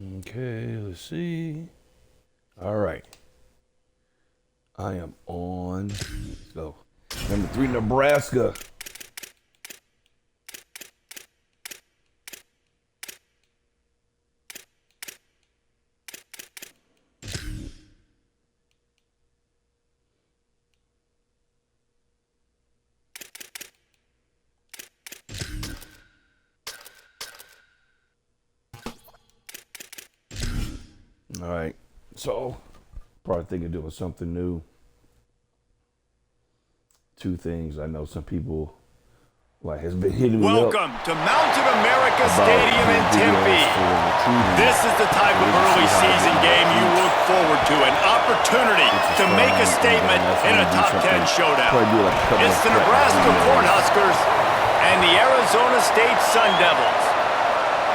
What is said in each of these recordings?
Okay, let's see. All right. I am on. Let's go. Number 3, Nebraska. All right, so probably thinking of doing something new. 2 things. I know some people has been hitting me up. Welcome to Mountain America Stadium in Tempe. This is the type of early season game you look forward to, an opportunity to make a statement in a top 10 showdown. It's the Nebraska Cornhuskers and the Arizona State Sun Devils.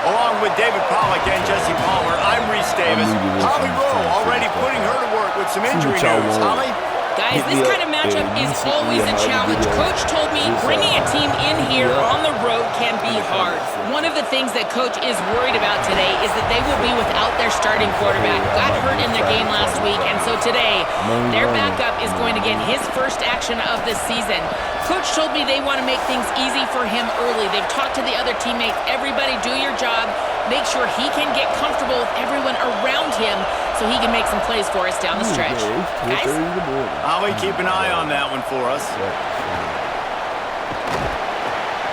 Along with David Pollack and Jesse Palmer, I'm Reese Davis. Holly Rowe already putting her to work with some injury news. Holly? Guys, this kind of matchup is always a challenge. Coach told me bringing a team in here on the road can be hard. One of the things that Coach is worried about today is that they will be without their starting quarterback. Got hurt in their game last week, and so today their backup is going to get his first action of the season. Coach told me they want to make things easy for him early. They've talked to the other teammates. Everybody do your job. Make sure he can get comfortable with everyone around him so he can make some plays for us down the stretch. Guys? Holly, keep an eye on that one for us.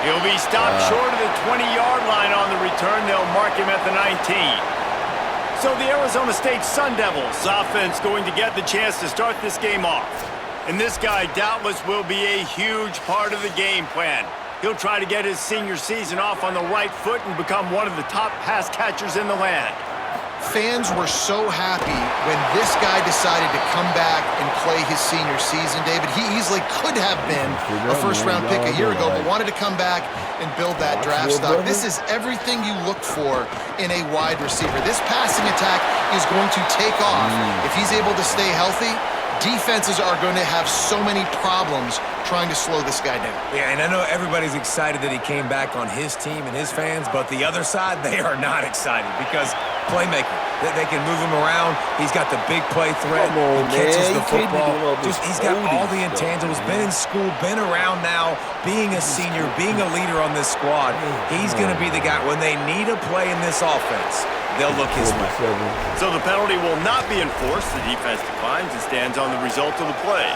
He'll be stopped short of the 20-yard line on the return. They'll mark him at the 19. So the Arizona State Sun Devils offense going to get the chance to start this game off. And this guy doubtless will be a huge part of the game plan. He'll try to get his senior season off on the right foot and become one of the top pass catchers in the land. Fans were so happy when this guy decided to come back and play his senior season, David. He easily could have been a first-round pick a year ago, but wanted to come back and build that draft stock. This is everything you look for in a wide receiver. This passing attack is going to take off. If he's able to stay healthy, defenses are going to have so many problems trying to slow this guy down. Yeah, and I know everybody's excited that he came back on his team and his fans, but the other side, they are not excited because playmaker, they can move him around. He's got the big play threat. He catches the football. He's got all the intangibles. Been in school, been around now, being a senior, being a leader on this squad. He's going to be the guy. When they need a play in this offense, they'll look his way. So the penalty will not be enforced. The defense declines and stands on the result of the play.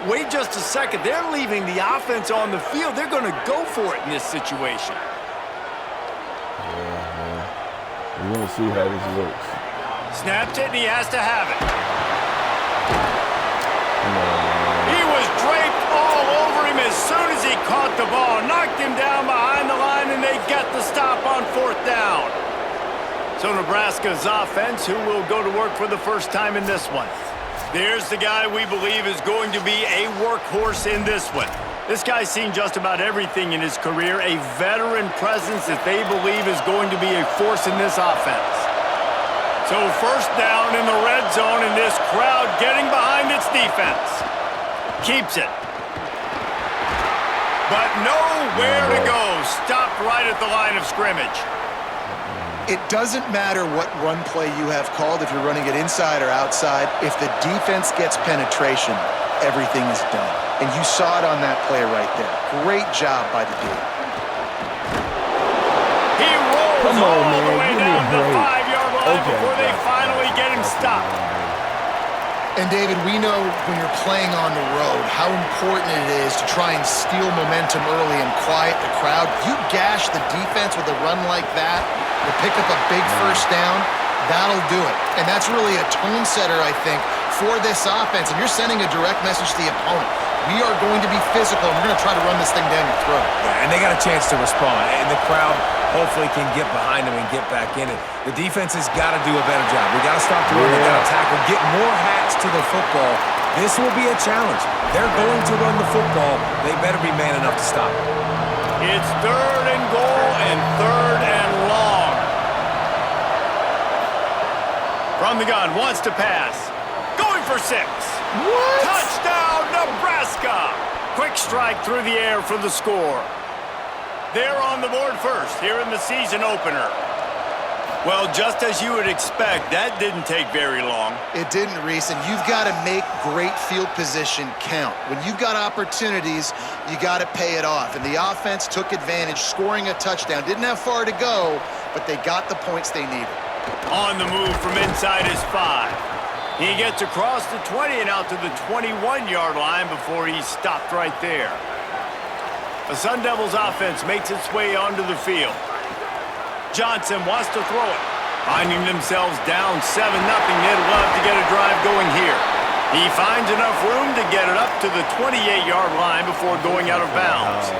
Wait just a second. They're leaving the offense on the field. They're going to go for it in this situation. We're going to see how this looks. Snapped it, and he has to have it. He was draped all over him as soon as he caught the ball. Knocked him down behind the line, and they get the stop on 4th down. So Nebraska's offense, who will go to work for the first time in this one. There's the guy we believe is going to be a workhorse in this one. This guy's seen just about everything in his career, a veteran presence that they believe is going to be a force in this offense. So first down in the red zone, and this crowd getting behind its defense. Keeps it. But nowhere to go. Stopped right at the line of scrimmage. It doesn't matter what run play you have called, if you're running it inside or outside. If the defense gets penetration, everything is done. And you saw it on that play right there. Great job by the dude. He rolls all the way down the 5-yard line before they finally get him stopped. And, David, we know when you're playing on the road how important it is to try and steal momentum early and quiet the crowd. You gash the defense with a run like that, to pick up a big first down, that'll do it. And that's really a tone setter, I think, for this offense. And you're sending a direct message to the opponent. We are going to be physical, and we're going to try to run this thing down your throat. Yeah, and they got a chance to respond. And the crowd hopefully can get behind them and get back in it. The defense has got to do a better job. We got to stop the run. They got to tackle, get more hats to the football. This will be a challenge. They're going to run the football. They better be man enough to stop it. It's 3rd and goal and 3rd and long. From the gun, wants to pass. Going for 6. What? Touchdown, Nebraska! Quick strike through the air for the score. They're on the board first here in the season opener. Well, just as you would expect, that didn't take very long. It didn't, Reese, and you've got to make great field position count. When you've got opportunities, you got to pay it off. And the offense took advantage, scoring a touchdown. Didn't have far to go, but they got the points they needed. On the move from inside his 5. He gets across the 20 and out to the 21-yard line before he's stopped right there. The Sun Devils offense makes its way onto the field. Johnson wants to throw it. Finding themselves down 7-0, they'd love to get a drive going here. He finds enough room to get it up to the 28-yard line before going out of bounds.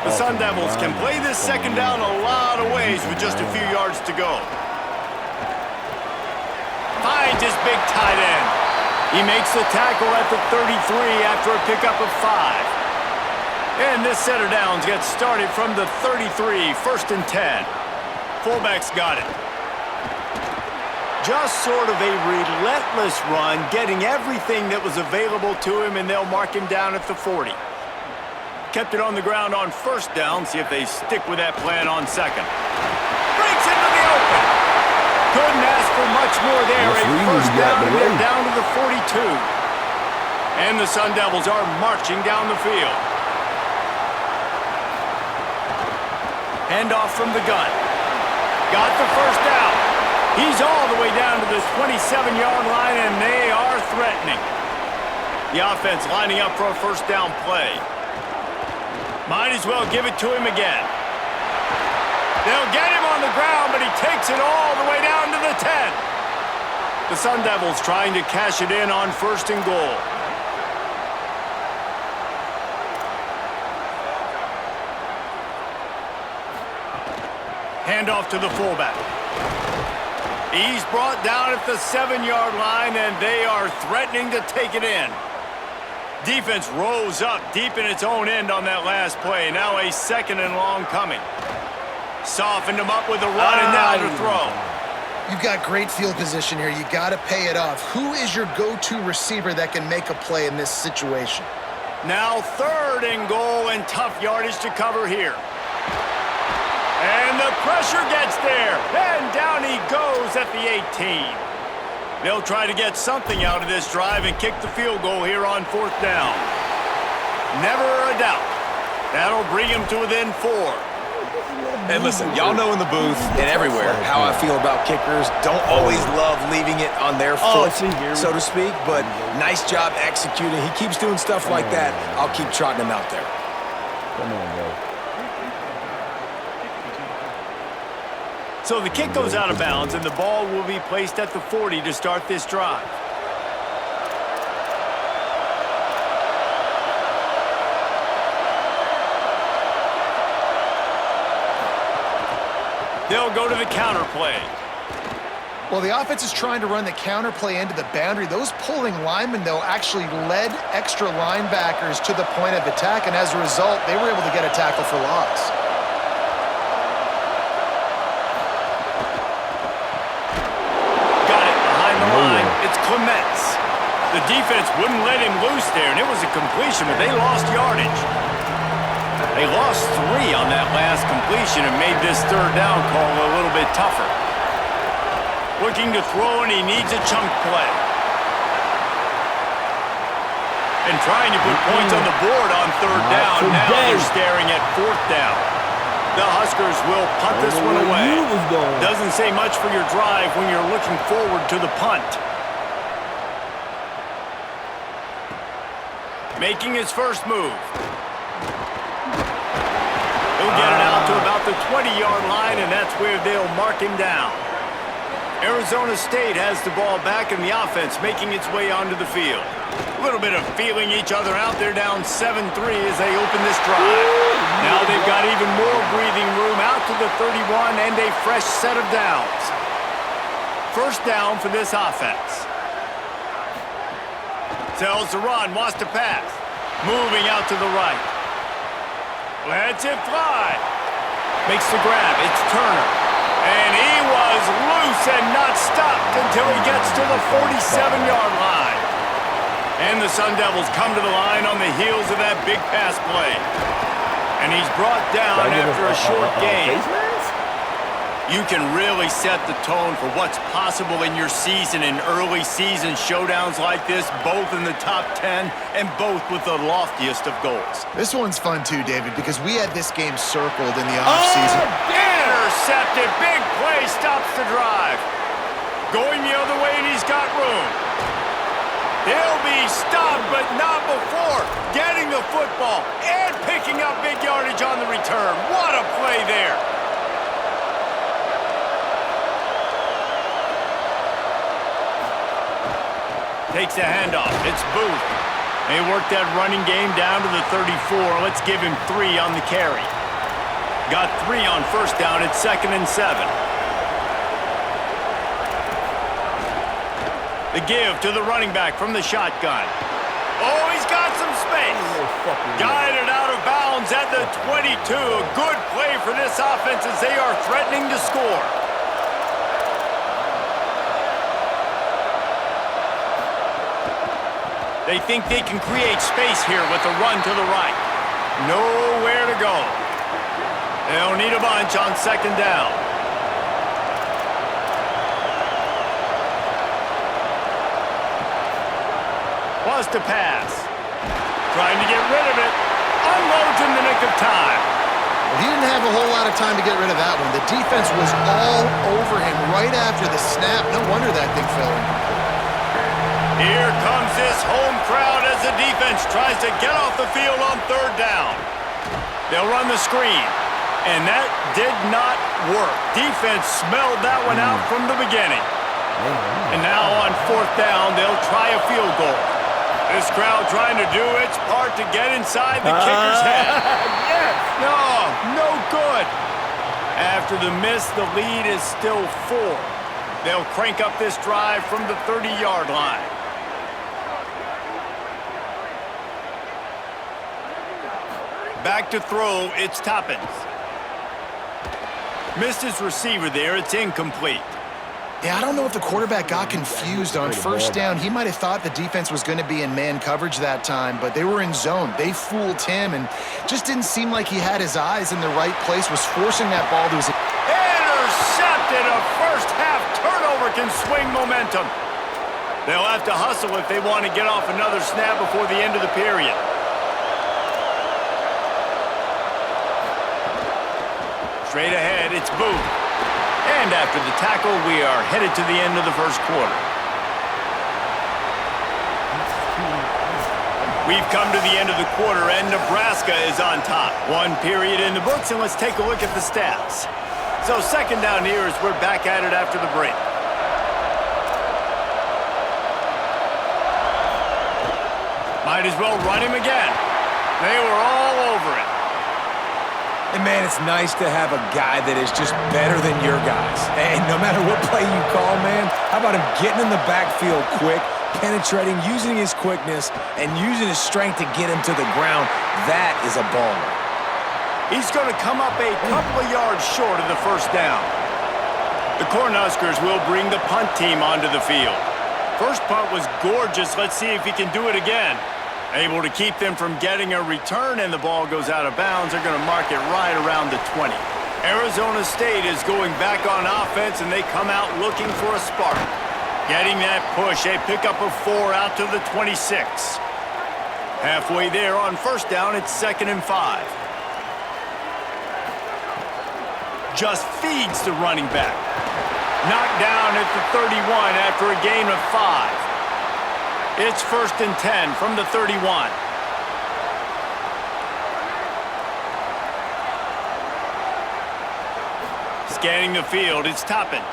The Sun Devils can play this second down a lot of ways with just a few yards to go. Finds his big tight end. He makes the tackle at the 33 after a pickup of 5. And this set of downs gets started from the 33, 1st and 10. Fullback's got it. Just sort of a relentless run, getting everything that was available to him, and they'll mark him down at the 40. Kept it on the ground on 1st down. See if they stick with that plan on 2nd. Breaks into the open. Couldn't ask for much more there. A 1st down, and they're down to the 42. And the Sun Devils are marching down the field. Handoff from the gun. Got the 1st down. He's all the way down to the 27-yard line, and they are threatening. The offense lining up for a 1st down play. Might as well give it to him again. They'll get him on the ground, but he takes it all the way down to the 10. The Sun Devils trying to cash it in on 1st and goal. Handoff to the fullback. He's brought down at the 7-yard line, and they are threatening to take it in. Defense rose up deep in its own end on that last play. Now a 2nd and long coming. Softened him up with a run, and now to throw. You've got great field position here. You got to pay it off. Who is your go-to receiver that can make a play in this situation? Now 3rd and goal, and tough yardage to cover here. And the pressure gets there, and down he goes at the 18. They'll try to get something out of this drive and kick the field goal here on 4th down. Never a doubt. That'll bring him to within 4. And listen, y'all know in the booth and everywhere how I feel about kickers. Don't always love leaving it on their foot, so to speak, but nice job executing. He keeps doing stuff like that. I'll keep trotting him out there. Come on, bro. So the kick goes out of bounds, and the ball will be placed at the 40 to start this drive. They'll go to the counter play. Well, the offense is trying to run the counter play into the boundary. Those pulling linemen, though, actually led extra linebackers to the point of attack, and as a result, they were able to get a tackle for loss. It's Clements. The defense wouldn't let him loose there, and it was a completion, but they lost yardage. They lost 3 on that last completion and made this 3rd down call a little bit tougher. Looking to throw, and he needs a chunk play. And trying to put points on the board on 3rd down. Now they're staring at 4th down. The Huskers will punt this one away. Doesn't say much for your drive when you're looking forward to the punt. Making his first move. He'll get it out to about the 20-yard line, and that's where they'll mark him down. Arizona State has the ball back, and the offense making its way onto the field. A little bit of feeling each other out. They're down 7-3 as they open this drive. Now they've got even more breathing room out to the 31 and a fresh set of downs. 1st down for this offense. Tells to run, wants to pass. Moving out to the right. Lets it fly. Makes the grab. It's Turner. And he was loose and not stopped until he gets to the 47-yard line. And the Sun Devils come to the line on the heels of that big pass play. And he's brought down after a short game. You can really set the tone for what's possible in your season in early season showdowns like this, both in the top 10 and both with the loftiest of goals. This one's fun too, David, because we had this game circled in the offseason. Intercepted. Big play stops the drive. Going the other way, and he's got room. He'll be stopped, but not before getting the football and picking up big yardage on the return. What a play there. Takes the handoff. It's Booth. They work that running game down to the 34. Let's give him 3 on the carry. Got 3 on first down. It's 2nd and 7. The give to the running back from the shotgun. Oh, he's got some space. Guided out of bounds at the 22. A good play for this offense as they are threatening to score. They think they can create space here with a run to the right. Nowhere to go. They'll need a bunch on 2nd down. Was to pass. Trying to get rid of it. Unloads in the nick of time. Well, he didn't have a whole lot of time to get rid of that one. The defense was all over him right after the snap. No wonder that thing fell incomplete. Here comes this home crowd as the defense tries to get off the field on 3rd down. They'll run the screen, and that did not work. Defense smelled that one out from the beginning. And now on 4th down, they'll try a field goal. This crowd trying to do its part to get inside the kicker's head. No good. After the miss, the lead is still 4. They'll crank up this drive from the 30-yard line. Back to throw, it's Toppins. Missed his receiver there, it's incomplete. Yeah, I don't know if the quarterback got confused on 1st down. He might have thought the defense was going to be in man coverage that time, but they were in zone. They fooled him and just didn't seem like he had his eyes in the right place, was forcing that ball to his... Intercepted! A first-half turnover can swing momentum. They'll have to hustle if they want to get off another snap before the end of the period. Straight ahead, it's Booth. And after the tackle, we are headed to the end of the 1st quarter. We've come to the end of the quarter, and Nebraska is on top. 1 period in the books, and let's take a look at the stats. So 2nd down here as we're back at it after the break. Might as well run him again. They were all over it. And, man, it's nice to have a guy that is just better than your guys. And no matter what play you call, man, how about him getting in the backfield quick, penetrating, using his quickness, and using his strength to get him to the ground? That is a baller. He's going to come up a couple of yards short of the 1st down. The Cornhuskers will bring the punt team onto the field. First punt was gorgeous. Let's see if he can do it again. Able to keep them from getting a return, and the ball goes out of bounds. They're going to mark it right around the 20. Arizona State is going back on offense, and they come out looking for a spark. Getting that push, a pickup of 4 out to the 26. Halfway there on 1st down, it's 2nd and 5. Just feeds the running back. Knocked down at the 31 after a gain of 5. It's 1st and 10 from the 31. Scanning the field, it's Toppins.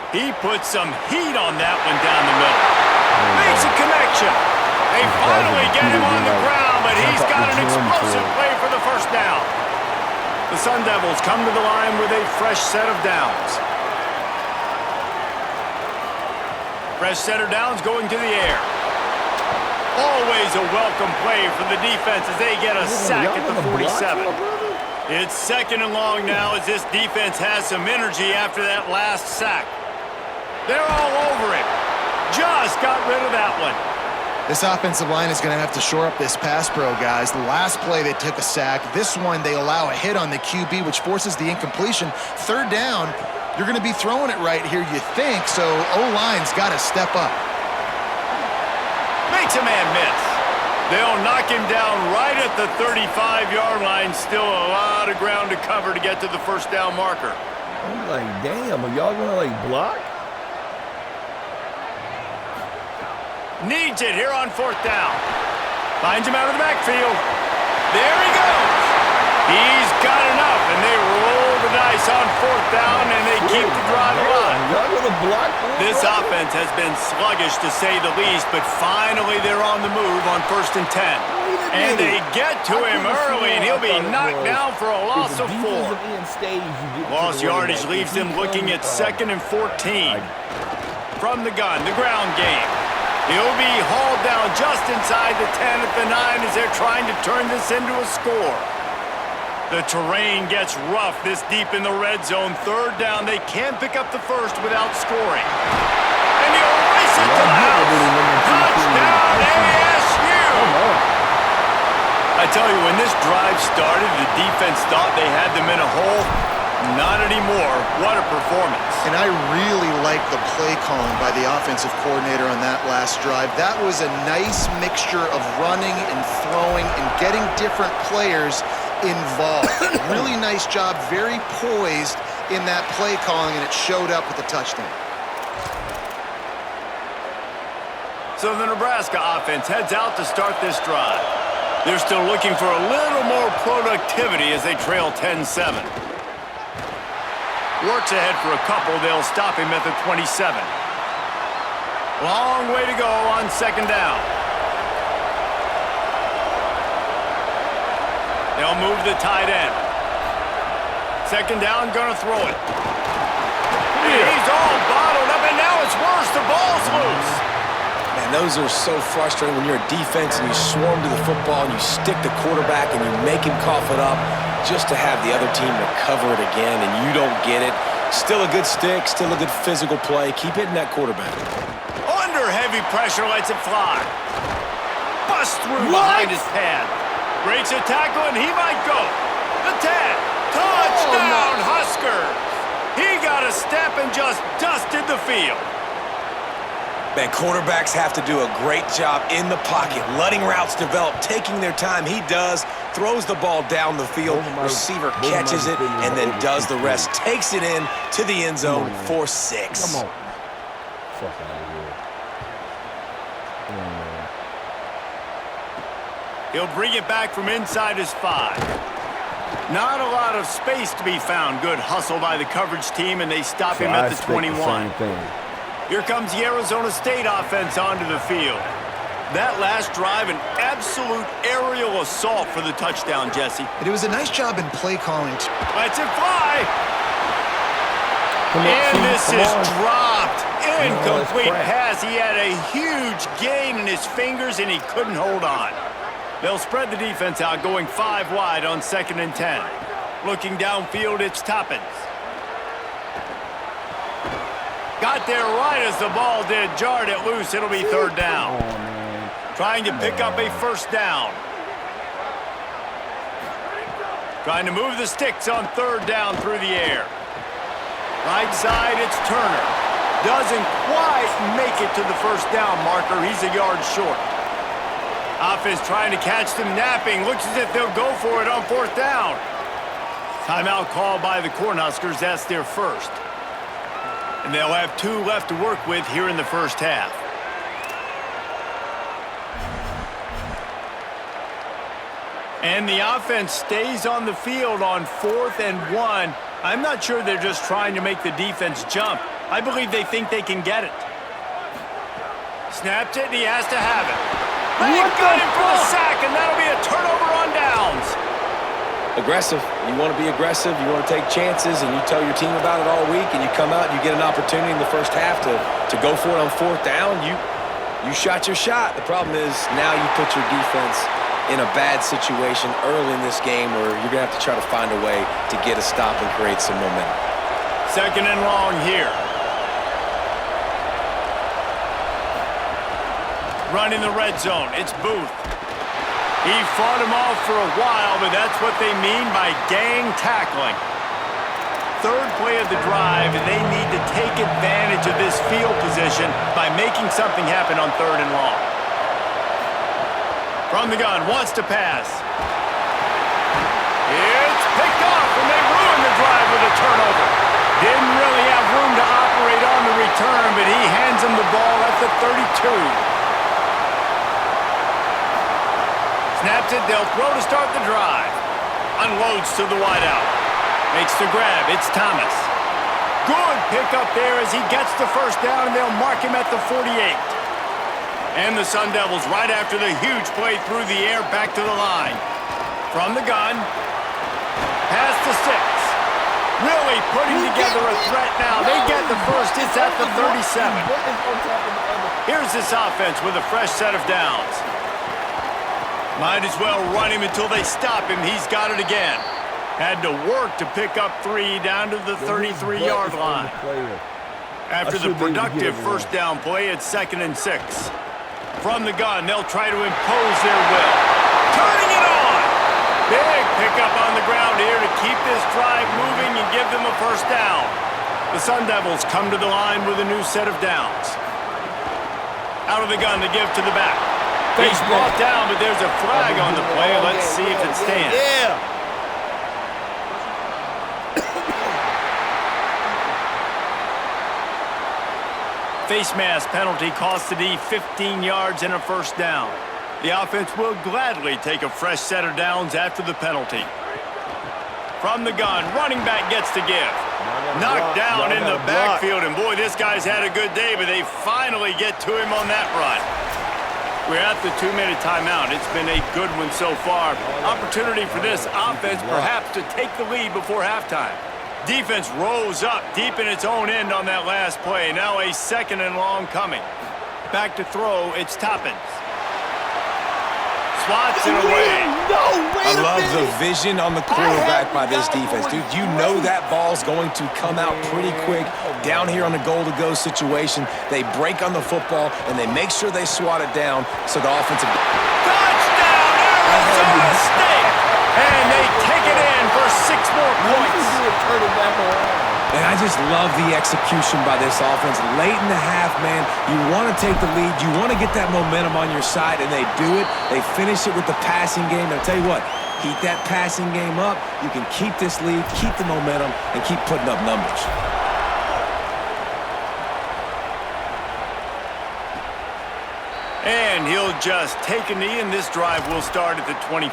He puts some heat on that one down the middle. Makes a connection. They finally get him on the ground, but he's got an explosive play for the 1st down. The Sun Devils come to the line with a fresh set of downs. Fresh set of downs going to the air. Always a welcome play for the defense as they get a sack at the 47. It's 2nd and long now as this defense has some energy after that last sack. They're all over it. Just got rid of that one. This offensive line is going to have to shore up this pass pro, guys. The last play they took a sack. This one they allow a hit on the QB, which forces the incompletion. Third down, you're going to be throwing it right here, you think, so O-line's got to step up. Makes a man miss. They'll knock him down right at the 35-yard line. Still a lot of ground to cover to get to the first down marker. I'm like, damn, are y'all going to, like, block? Needs it here on fourth down. Finds him out of the backfield. There he goes. He's got enough, and they roll the dice on fourth down, and they keep the drive alive. Y'all going to block? This offense has been sluggish, to say the least, but finally they're on the move on 1st and 10. And they get to him early, and he'll be knocked down for a loss of 4. Lost yardage leaves them looking at 2nd and 14. From the gun, the ground game. He'll be hauled down just inside the 10 at the 9 as they're trying to turn this into a score. The terrain gets rough this deep in the red zone. Third down, they can't pick up the first without scoring. And he'll race it to the house. Touchdown, ASU! I tell you, when this drive started, the defense thought they had them in a hole. Not anymore. What a performance. And I really like the play calling by the offensive coordinator on that last drive. That was a nice mixture of running and throwing and getting different players involved. Really nice job, very poised in that play calling, and it showed up with the touchdown. So the Nebraska offense heads out to start this drive. They're still looking for a little more productivity as they trail 10-7. Works ahead for a couple. They'll stop him at the 27. Long way to go on 2nd down. They'll move the tight end. 2nd down, gonna throw it. He's all bottled up, and now it's worse. The ball's loose. Man, those are so frustrating when you're a defense and you swarm to the football and you stick the quarterback and you make him cough it up just to have the other team recover it again, and you don't get it. Still a good stick, still a good physical play. Keep hitting that quarterback. Under heavy pressure, lets it fly. Bust through behind his pad. Breaks a tackle, and he might go. The 10. Touchdown, Huskers. He got a step and just dusted the field. Man, quarterbacks have to do a great job in the pocket, letting routes develop, taking their time. He does, throws the ball down the field, receiver catches it, and then does the rest. Takes it in to the end zone for 6. Come on. Fuck out of here. Come on, man. He'll bring it back from inside his 5. Not a lot of space to be found. Good hustle by the coverage team, and they stop him at the 21. Here comes the Arizona State offense onto the field. That last drive, an absolute aerial assault for the touchdown, Jesse. It was a nice job in play calling. Lets it fly. And this is dropped. Incomplete pass. He had a huge gain in his fingers, and he couldn't hold on. They'll spread the defense out, going 5 wide on 2nd and 10. Looking downfield, it's Toppins. Got there right as the ball did. Jarred it loose. It'll be 3rd down. Trying to pick up a 1st down. Trying to move the sticks on 3rd down through the air. Right side, it's Turner. Doesn't quite make it to the 1st down marker. He's a yard short. Offense trying to catch them napping. Looks as if they'll go for it on 4th down. Timeout called by the Cornhuskers. That's their first. And they'll have 2 left to work with here in the first half. And the offense stays on the field on 4th and 1. I'm not sure they're just trying to make the defense jump. I believe they think they can get it. Snaps it, and he has to have it. They got him for the sack, and that'll be a turnover on downs. Aggressive. You want to be aggressive. You want to take chances, and you tell your team about it all week, and you come out and you get an opportunity in the first half to go for it on 4th down. You shot your shot. The problem is now you put your defense in a bad situation early in this game where you're going to have to try to find a way to get a stop and create some momentum. 2nd and long here. running the red zone. It's Booth. He fought him off for a while, but that's what they mean by gang tackling. Third play of the drive, and they need to take advantage of this field position by making something happen on 3rd and long. From the gun, wants to pass. It's picked off, and they ruined the drive with a turnover. Didn't really have room to operate on the return, but he hands him the ball at the 32. Snaps it, they'll throw to start the drive. Unloads to the wideout. Makes the grab, it's Thomas. Good pickup there as he gets the first down, and they'll mark him at the 48. And the Sun Devils right after the huge play through the air back to the line. From the gun, pass to 6. Really putting together a threat now. They get the first, it's at the 37. Here's this offense with a fresh set of downs. Might as well run him until they stop him. He's got it again. Had to work to pick up 3 down to the 33-yard line. After the productive first down play, it's 2nd and 6. From the gun, they'll try to impose their will. Turning it on! Big pickup on the ground here to keep this drive moving and give them a first down. The Sun Devils come to the line with a new set of downs. Out of the gun to give to the back. He's brought down, but there's a flag on the play. Let's see if it stands. Yeah. Face mask penalty costs the D 15 yards and a first down. The offense will gladly take a fresh set of downs after the penalty. From the gun, running back gets to give. Knocked down in the backfield, and boy, this guy's had a good day, but they finally get to him on that run. We're at the 2-minute timeout. It's been a good one so far. Opportunity for this offense perhaps to take the lead before halftime. Defense rose up deep in its own end on that last play. Now a 2nd and long coming. Back to throw, it's Toppins. Swats it away. I love the vision on the quarterback by this defense. Dude, you know that ball's going to come out pretty quick. Down here on the goal-to-go situation, they break on the football, and they make sure they swat it down so the offensive... Touchdown, Arizona State! And they take it in for 6 more points. And I just love the execution by this offense. Late in the half, man, you want to take the lead. You want to get that momentum on your side, and they do it. They finish it with the passing game. I'll tell you what, keep that passing game up. You can keep this lead, keep the momentum, and keep putting up numbers. And he'll just take a knee, and this drive will start at the 25.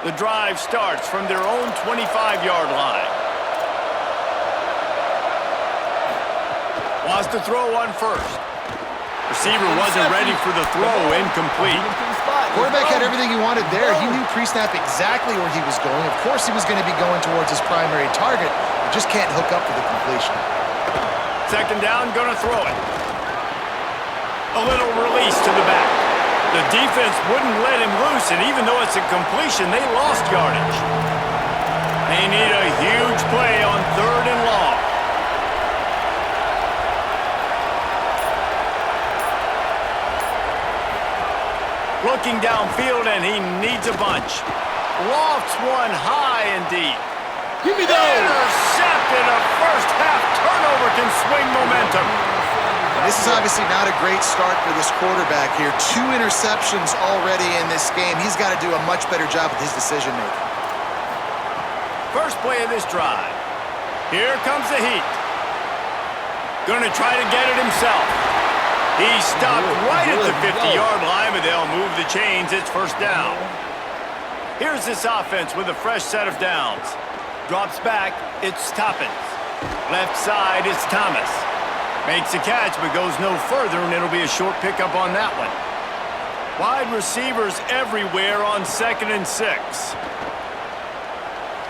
The drive starts from their own 25-yard line. Wants to throw on first. Receiver wasn't ready for the throw, incomplete. Quarterback had everything he wanted there. He knew pre-snap exactly where he was going. Of course he was going to be going towards his primary target. He just can't hook up for the completion. 2nd down, gonna throw it. A little release to the back. The defense wouldn't let him loose, and even though it's a completion, they lost yardage. They need a huge play on 3rd and long. Looking downfield, and he needs a bunch. Lofts one high and deep. Give me those! Intercepted. A first-half turnover can swing momentum. This is obviously not a great start for this quarterback here. 2 interceptions already in this game. He's got to do a much better job with his decision-making. First play of this drive. Here comes the heat. Gonna try to get it himself. He stopped right at the 50-yard line, but they'll move the chains. It's first down. Here's this offense with a fresh set of downs. Drops back, it's Toppins. Left side, it's Thomas. Makes a catch, but goes no further, and it'll be a short pickup on that one. Wide receivers everywhere on 2nd and 6.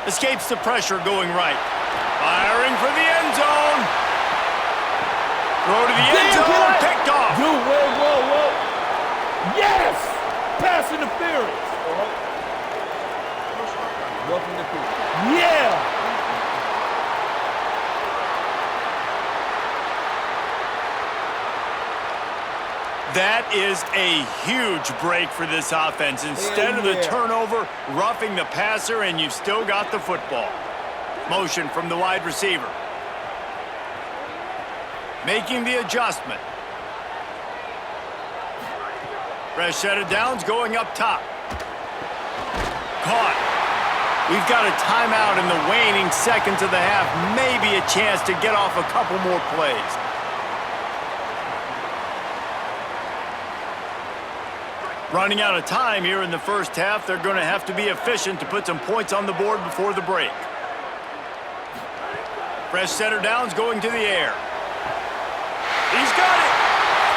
Escapes the pressure going right. Firing for the end zone. Throw to the end zone, picked off. Dude, whoa. Yes! Pass interference. Yeah! That is a huge break for this offense. Instead of the turnover, roughing the passer, and you've still got the football. Motion from the wide receiver. Making the adjustment. Fresh set of downs going up top. Caught. We've got a timeout in the waning seconds of the half. Maybe a chance to get off a couple more plays. Running out of time here in the first half. They're going to have to be efficient to put some points on the board before the break. Fresh setter downs going to the air. He's got it.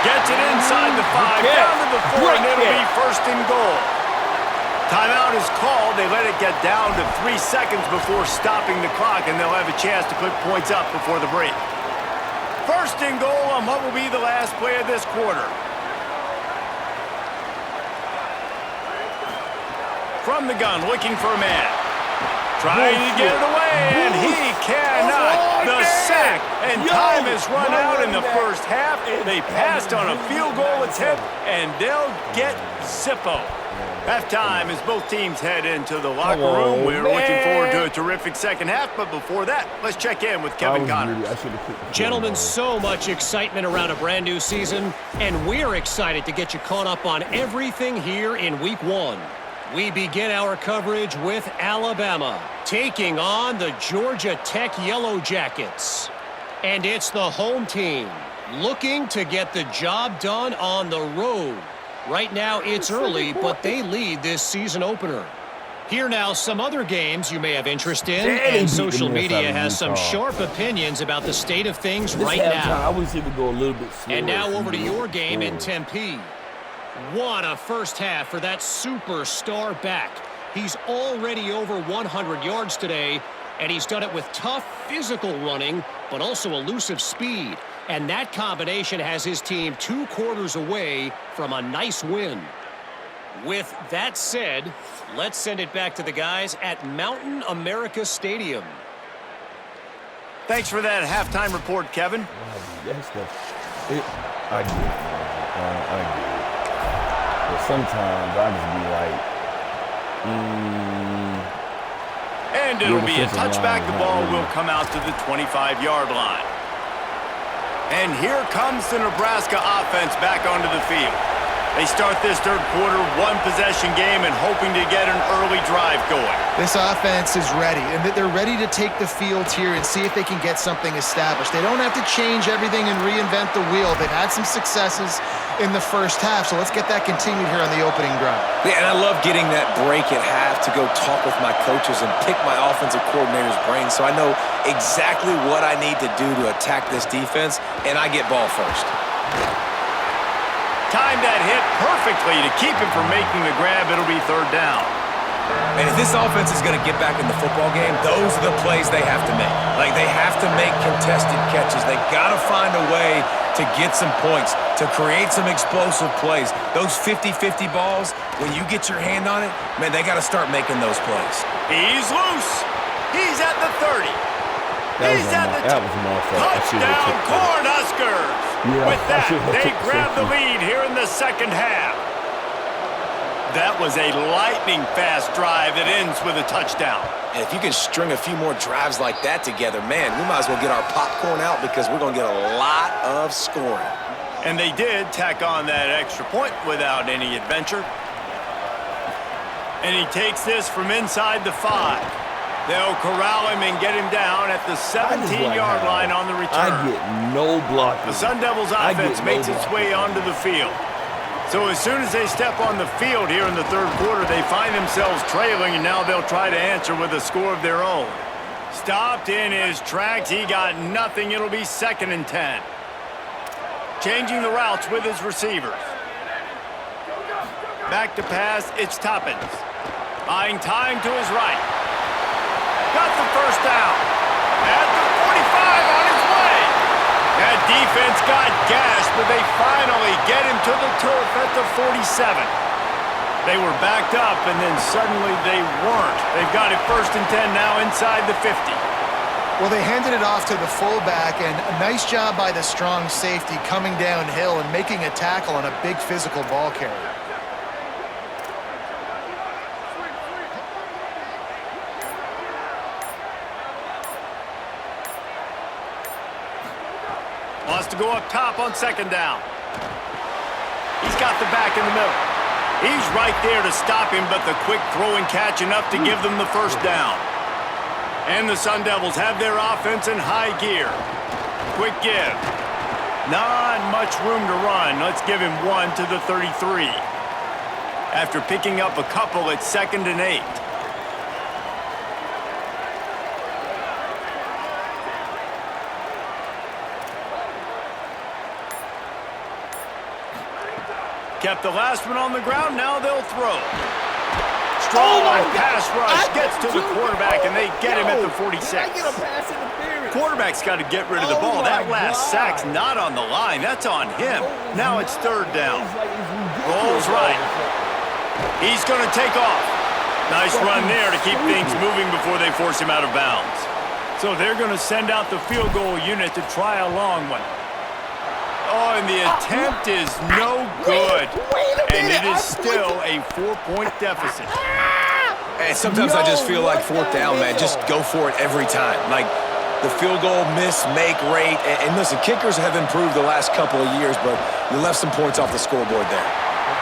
Gets it inside the 5, down to the 4, and it'll be first and goal. Timeout is called. They let it get down to 3 seconds before stopping the clock, and they'll have a chance to put points up before the break. First and goal on what will be the last play of this quarter. From the gun, looking for a man. Trying to get it away, and he cannot. The sack, and time has run out in the first half. They passed on a field goal attempt, and they'll get Zippo. Halftime as both teams head into the locker room. We're looking forward to a terrific second half, but before that, let's check in with Kevin Connors. Gentlemen, so much excitement around a brand new season, and we're excited to get you caught up on everything here in Week 1. We begin our coverage with Alabama taking on the Georgia Tech Yellow Jackets. And it's the home team looking to get the job done on the road. Right now it's early, but they lead this season opener. Here now some other games you may have interest in, and social media has some sharp opinions about the state of things right now. I wish it would go a little bit slower. And now over to your game in Tempe. What a first half for that superstar back. He's already over 100 yards today, and he's done it with tough physical running, but also elusive speed. And that combination has his team 2 quarters away from a nice win. With that said, let's send it back to the guys at Mountain America Stadium. Thanks for that halftime report, Kevin. I get it. I get it. But sometimes I just be like, And it'll be a touchback. The ball will come out to the 25-yard line. And here comes the Nebraska offense back onto the field. They start this third quarter, 1-possession game, and hoping to get an early drive going. This offense is ready, and they're ready to take the field here and see if they can get something established. They don't have to change everything and reinvent the wheel. They've had some successes in the first half, so let's get that continued here on the opening drive. Yeah, and I love getting that break at half to go talk with my coaches and pick my offensive coordinator's brain so I know exactly what I need to do to attack this defense, and I get ball first. Timed that hit perfectly to keep him from making the grab. It'll be third down. And if this offense is going to get back in the football game, those are the plays they have to make. Like, they have to make contested catches. They got to find a way to get some points, to create some explosive plays. Those 50-50 balls, when you get your hand on it, man, they got to start making those plays. He's loose. He's at the 30. He's at the touchdown, Cornhuskers. Yeah, with that, they grab the lead here in the second half. That was a lightning-fast drive that ends with a touchdown. And if you can string a few more drives like that together, man, we might as well get our popcorn out because we're going to get a lot of scoring. And they did tack on that extra point without any adventure. And he takes this from inside the 5. They'll corral him and get him down at the 17-yard line on the return. I get no blocking. The Sun Devils offense makes its way onto the field. So as soon as they step on the field here in the third quarter, they find themselves trailing, and now they'll try to answer with a score of their own. Stopped in his tracks. He got nothing. It'll be 2nd and 10. Changing the routes with his receivers. Back to pass. It's Toppins. Buying time to his right. Got the first down. At the 45 on his way. That defense got gashed, but they finally get him to the turf at the 47. They were backed up, and then suddenly they weren't. They've got it 1st and 10 now inside the 50. Well, they handed it off to the fullback, and a nice job by the strong safety coming downhill and making a tackle on a big physical ball carrier. Wants to go up top on second down. He's got the back in the middle. He's right there to stop him, but the quick throw and catch enough to give them the first down. And the Sun Devils have their offense in high gear. Quick give. Not much room to run. Let's give him 1 to the 33. After picking up a couple, it's 2nd and 8. Kept the last one on the ground, now they'll throw. Strong pass rush gets to the quarterback, and they get him at the 46. Quarterback's got to get rid of the ball. That last sack's not on the line. That's on him. Now it's 3rd down. Rolls right. He's going to take off. Nice run there to keep things moving before they force him out of bounds. So they're going to send out the field goal unit to try a long one. Oh, and the attempt is no good. And it is still a 4-point deficit. And sometimes I just feel like 4th down, man. Just go for it every time. Like the field goal miss-make rate. And listen, kickers have improved the last couple of years, but you left some points off the scoreboard there.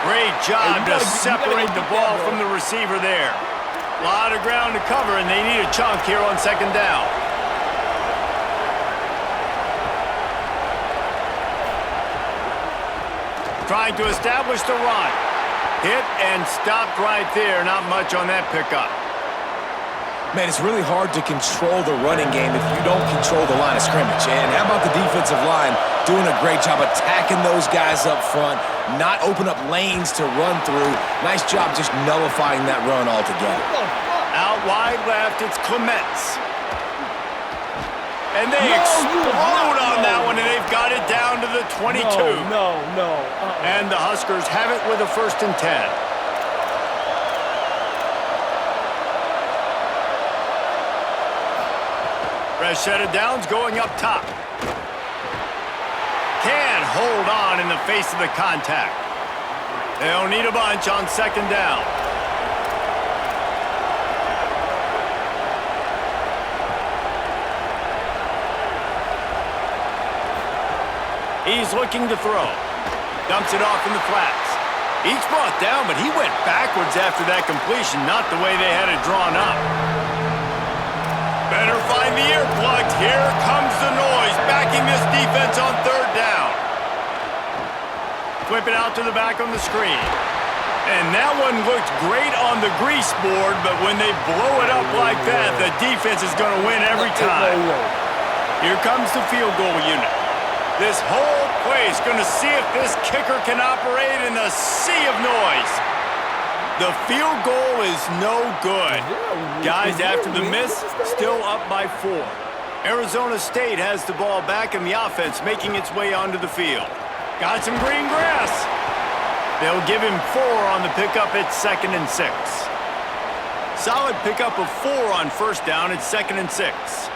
Great job to separate the ball from the receiver there. A lot of ground to cover, and they need a chunk here on 2nd down. Trying to establish the run. Hit and stopped right there. Not much on that pickup. Man, it's really hard to control the running game if you don't control the line of scrimmage. And how about the defensive line doing a great job attacking those guys up front, not open up lanes to run through. Nice job just nullifying that run altogether. Out wide left, it's Clements. And they explode on that one, and they've got it down to the 22. And the Huskers have it with a 1st and 10. Fresh set of downs going up top. Can't hold on in the face of the contact. They'll need a bunch on 2nd down. He's looking to throw. Dumps it off in the flats. He's brought down, but he went backwards after that completion, not the way they had it drawn up. Better find the earplugs. Here comes the noise, backing this defense on 3rd down. Flip it out to the back on the screen. And that one looked great on the grease board, but when they blow it up like that, the defense is going to win every time. Here comes the field goal unit. This whole place going to see if this kicker can operate in the sea of noise. The field goal is no good. Guys, after the miss, still up by 4. Arizona State has the ball back in the offense, making its way onto the field. Got some green grass. They'll give him 4 on the pickup. It's 2nd and 6. Solid pickup of 4 on 1st down. It's 2nd and 6.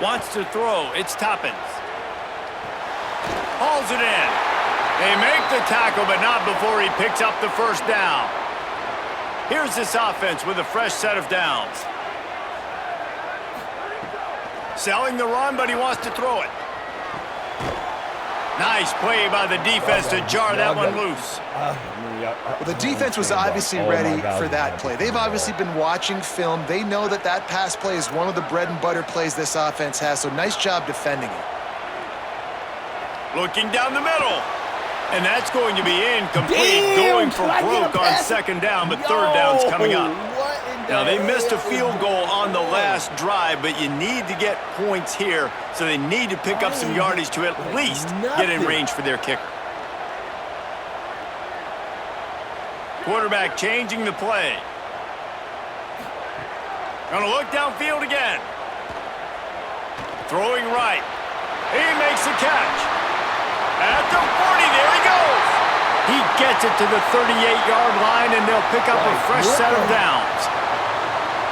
Wants to throw. It's Toppins. Hauls it in. They make the tackle, but not before he picks up the 1st down. Here's this offense with a fresh set of downs. Selling the run, but he wants to throw it. Nice play by the defense to jar that one loose. Well, the defense was obviously ready for that play. They've obviously been watching film. They know that that pass play is one of the bread and butter plays this offense has, so nice job defending it. Looking down the middle. And that's going to be incomplete, going for broke on 2nd down, but 3rd down's coming up. Now, they missed a field goal on the last drive, but you need to get points here, so they need to pick up some yardage to at least get in range for their kicker. Quarterback changing the play. Gonna look downfield again. Throwing right. He makes the catch. At the 40, there he goes. gets it to the 38-yard line, and they'll pick up a fresh set of downs.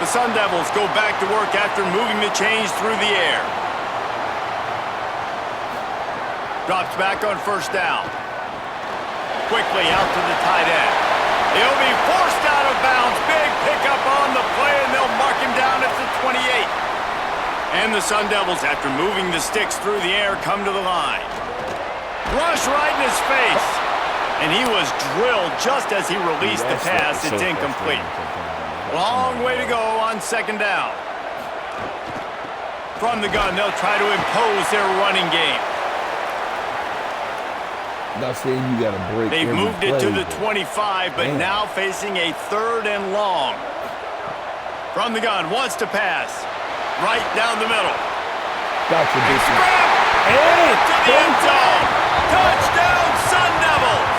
The Sun Devils go back to work after moving the chains through the air. Drops back on first down. Quickly out to the tight end. He'll be forced out of bounds. Big pickup on the play, and they'll mark him down at the 28. And the Sun Devils, after moving the sticks through the air, come to the line. Rush right in his face. And he was drilled just as he released the pass. It's incomplete. Long way to go on second down. From the gun, they'll try to impose their running game. Not saying you got to break. They've moved it to the 25, but now facing a 3rd and long. From the gun, wants to pass. Right down the middle. Gotcha, Jason. And to the end zone. Touchdown, Sun Devils.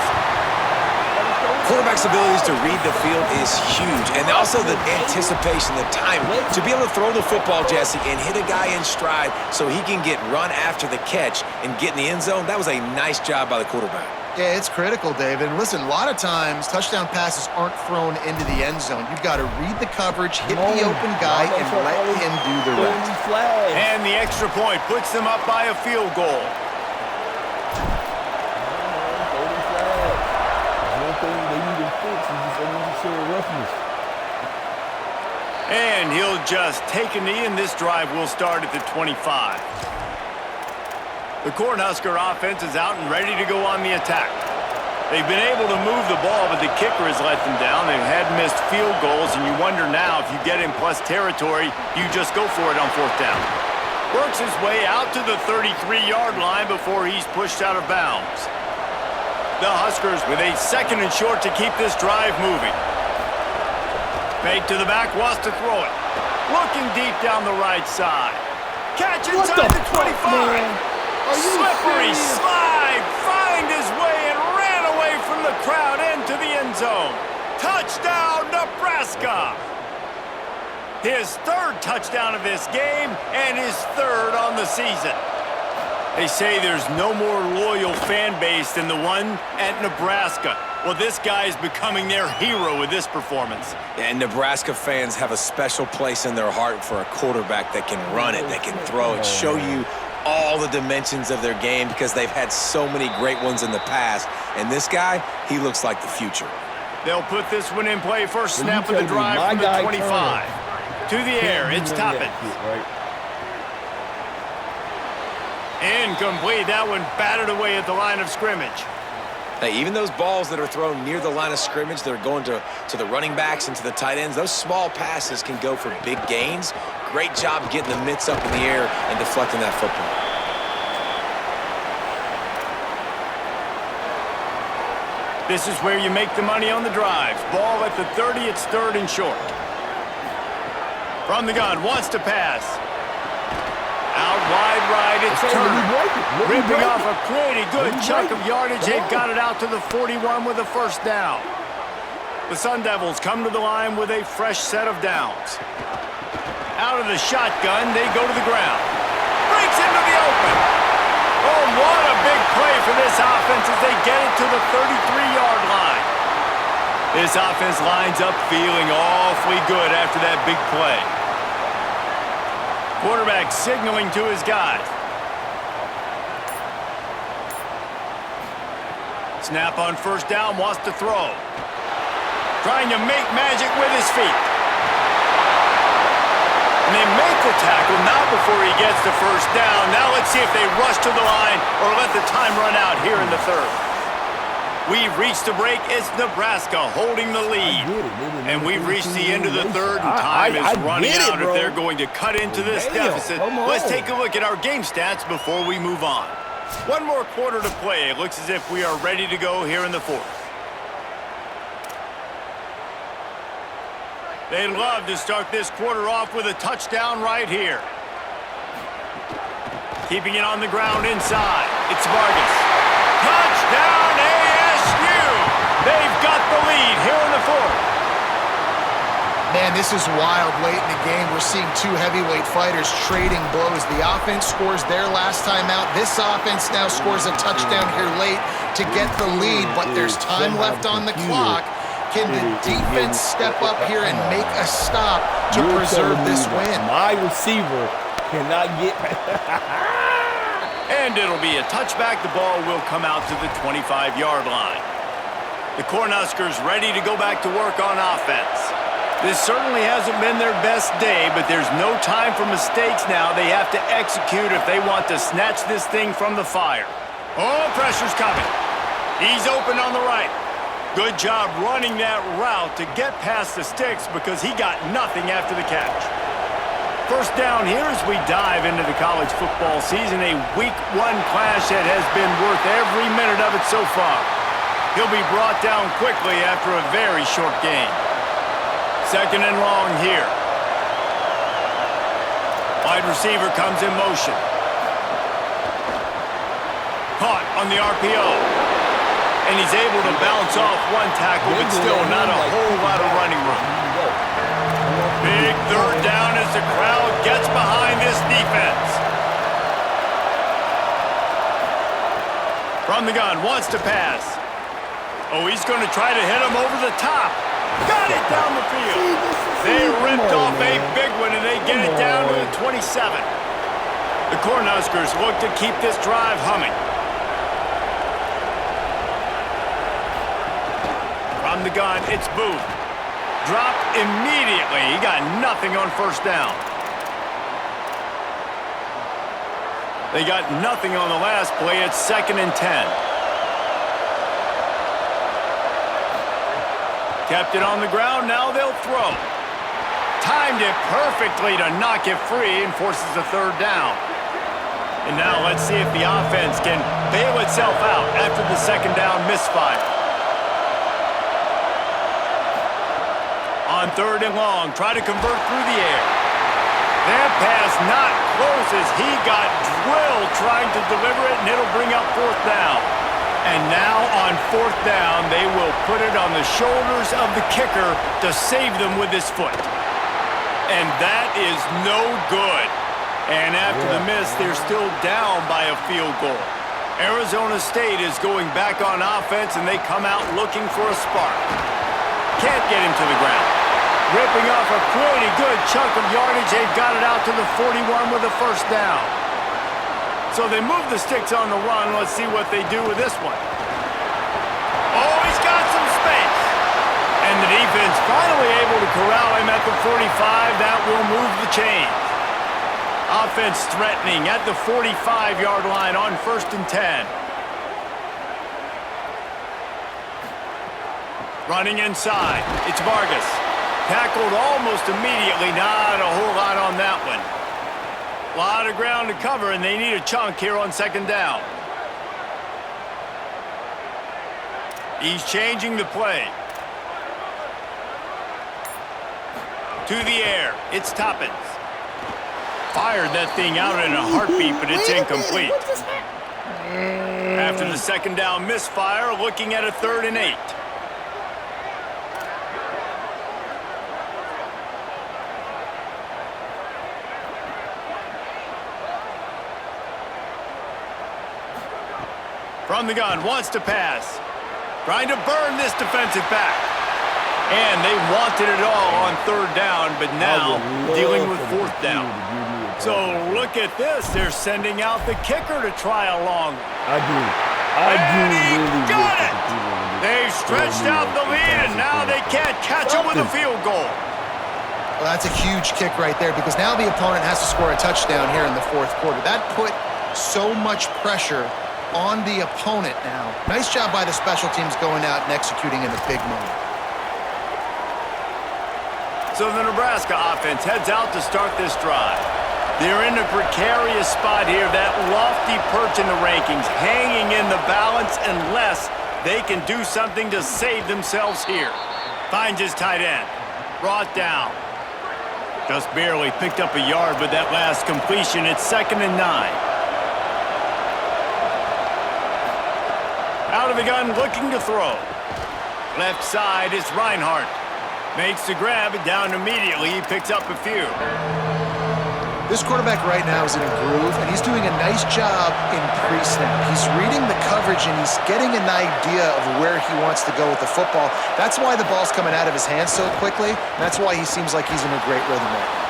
Quarterback's abilities to read the field is huge, and also the anticipation, the timing. To be able to throw the football, Jesse, and hit a guy in stride so he can get run after the catch and get in the end zone, that was a nice job by the quarterback. Yeah, it's critical, David. And listen, a lot of times touchdown passes aren't thrown into the end zone. You've got to read the coverage, hit the open guy, and let him do the rest. And the extra point puts them up by a field goal. And he'll just take a knee, and this drive will start at the 25. The Cornhusker offense is out and ready to go on the attack. They've been able to move the ball, but the kicker has let them down. They've had missed field goals, and you wonder now if you get in plus territory, you just go for it on 4th down. Works his way out to the 33-yard line before he's pushed out of bounds. The Huskers with a 2nd and short to keep this drive moving. Fake to the back, wants to throw it. Looking deep down the right side. Catch inside the 25. Slippery slide, find his way and ran away from the crowd into the end zone. Touchdown, Nebraska. His 3rd touchdown of this game and his 3rd on the season. They say there's no more loyal fan base than the one at Nebraska. Well, this guy is becoming their hero with this performance. And Nebraska fans have a special place in their heart for a quarterback that can run it, that can throw it, show you all the dimensions of their game because they've had so many great ones in the past. And this guy, he looks like the future. They'll put this one in play. First snap of the drive from the 25. To the air, it's Toppin. Incomplete. That one batted away at the line of scrimmage. Hey, even those balls that are thrown near the line of scrimmage that are going to the running backs and to the tight ends, those small passes can go for big gains. Great job getting the mitts up in the air and deflecting that football. This is where you make the money on the drives. Ball at the 30, it's 3rd and short. From the gun, wants to pass. Out wide right, it's turned. Ripping off a pretty good chunk of yardage. They've got it out to the 41 with a 1st down. The Sun Devils come to the line with a fresh set of downs. Out of the shotgun, they go to the ground. Breaks into the open. Oh, what a big play for this offense as they get it to the 33-yard line. This offense lines up feeling awfully good after that big play. Quarterback signaling to his guys. Snap on 1st down, wants to throw. Trying to make magic with his feet. And they make the tackle, not before he gets the 1st down. Now let's see if they rush to the line or let the time run out here in the 3rd. We've reached the break. It's Nebraska holding the lead. And we've reached the end of the 3rd, and time is running out if they're going to cut into this deficit. Let's take a look at our game stats before we move on. One more quarter to play. It looks as if we are ready to go here in the 4th. They'd love to start this quarter off with a touchdown right here. Keeping it on the ground inside. It's Vargas. Touchdown, ASU! They've got the lead here in the 4th. Man, this is wild late in the game. We're seeing two heavyweight fighters trading blows. The offense scores their last time out. This offense now scores a touchdown here late to get the lead, but there's time left on the clock. Can the defense step up here and make a stop to preserve this win? My receiver cannot get... And it'll be a touchback. The ball will come out to the 25-yard line. The Cornhuskers ready to go back to work on offense. This certainly hasn't been their best day, but there's no time for mistakes now. They have to execute if they want to snatch this thing from the fire. Oh, pressure's coming. He's open on the right. Good job running that route to get past the sticks because he got nothing after the catch. First down here as we dive into the college football season, a Week 1 clash that has been worth every minute of it so far. He'll be brought down quickly after a very short game. Second and long here. Wide receiver comes in motion. Caught on the RPO. And he's able to bounce off one tackle, but still not a whole lot of running room. Big third down as the crowd gets behind this defense. From the gun, wants to pass. Oh, he's going to try to hit him over the top. Got it down the field. They ripped off a big one, and they get it down to the 27. The Cornhuskers look to keep this drive humming. From the gun, it's Booth. Dropped immediately. He got nothing on first down. They got nothing on the last play. It's 2nd and 10. Kept it on the ground, now they'll throw. Timed it perfectly to knock it free and forces a third down. And now let's see if the offense can bail itself out after the second down misfire. On third and long, try to convert through the air. That pass not close as he got drilled trying to deliver it, and it'll bring up fourth down. And now on fourth down, they will put it on the shoulders of the kicker to save them with his foot. And that is no good. And after the miss, they're still down by a field goal. Arizona State is going back on offense, and they come out looking for a spark. Can't get him to the ground. Ripping off a pretty good chunk of yardage. They've got it out to the 41 with a first down. So they move the sticks on the run. Let's see what they do with this one. Oh, he's got some space. And the defense finally able to corral him at the 45. That will move the chains. Offense threatening at the 45-yard line on 1st and 10. Running inside. It's Vargas. Tackled almost immediately. Not a whole lot on that one. A lot of ground to cover, and they need a chunk here on second down. He's changing the play. To the air. It's Toppins. Fired that thing out in a heartbeat, but it's incomplete. After the second down misfire, looking at a 3rd and 8. From the gun, wants to pass. Trying to burn this defensive back. And they wanted it all on 3rd down, but now dealing with 4th down. So look at this. They're sending out the kicker to try a long one. I do really got it. They've stretched out the lead, and now they can't catch it with a field goal. Well, that's a huge kick right there because now the opponent has to score a touchdown here in the 4th quarter. That put so much pressure on the opponent now. Nice job by the special teams going out and executing in a big moment. So the Nebraska offense heads out to start this drive. They're in a precarious spot here, that lofty perch in the rankings, hanging in the balance unless they can do something to save themselves here. Finds his tight end. Brought down. Just barely picked up a yard with that last completion. It's 2nd and 9. Out of the gun, looking to throw. Left side is Reinhardt. Makes the grab, and down immediately. He picks up a few. This quarterback right now is in a groove, and he's doing a nice job in pre-snap. He's reading the coverage, and he's getting an idea of where he wants to go with the football. That's why the ball's coming out of his hands so quickly. That's why he seems like he's in a great rhythm right now.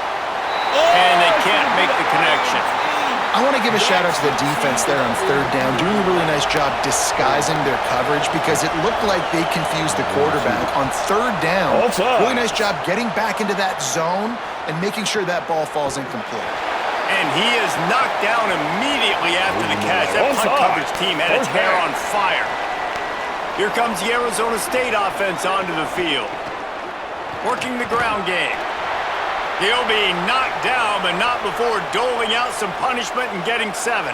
And they can't make the connection. I want to give a shout-out to the defense there on third down, doing a really nice job disguising their coverage because it looked like they confused the quarterback on third down. Really nice job getting back into that zone and making sure that ball falls incomplete. And he is knocked down immediately after the catch. That punt coverage team had its hair on fire. Here comes the Arizona State offense onto the field. Working the ground game. He'll be knocked down, but not before doling out some punishment and getting 7.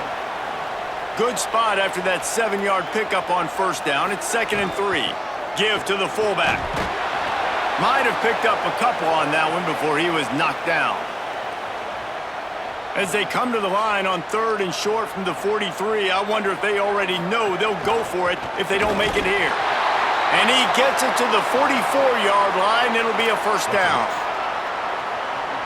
Good spot after that 7-yard pickup on first down. It's 2nd and 3. Give to the fullback. Might have picked up a couple on that one before he was knocked down. As they come to the line on 3rd and short from the 43, I wonder if they already know they'll go for it if they don't make it here. And he gets it to the 44-yard line. It'll be a first down.